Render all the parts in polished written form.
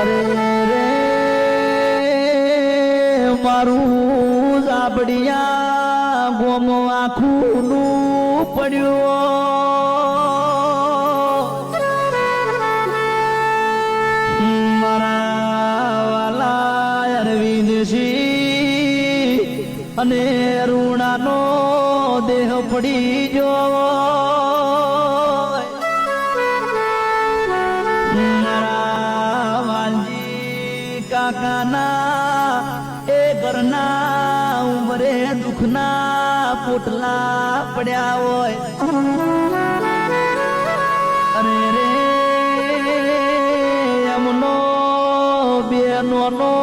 રે મારું જાબડિયા ગોમો આખું નું પડ્યું મારા વાલા અરવિંદસિંહ અને રૂણાનો દેહ પડી ગયો કાકાના એ ઘરના ઉમરે દુખના પોટલા પડ્યા હોય અરે રે એમનો બેનો નો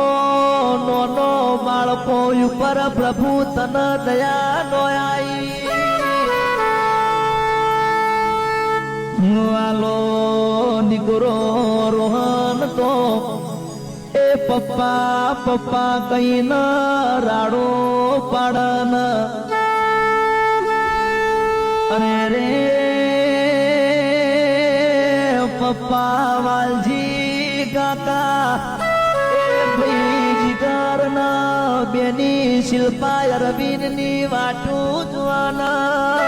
બાળકો ઉપર પ્રભુ તન દયા નો આવી વાલો દીકરો રોહન તો એ પપ્પા પપ્પા કઈ ન રાડો પાડન અરે રે પપ્પા વાલજી કાકા એ ભાઈ જીગર ના બેની શિલ્પા અરવિંદ ની વાટું જવાના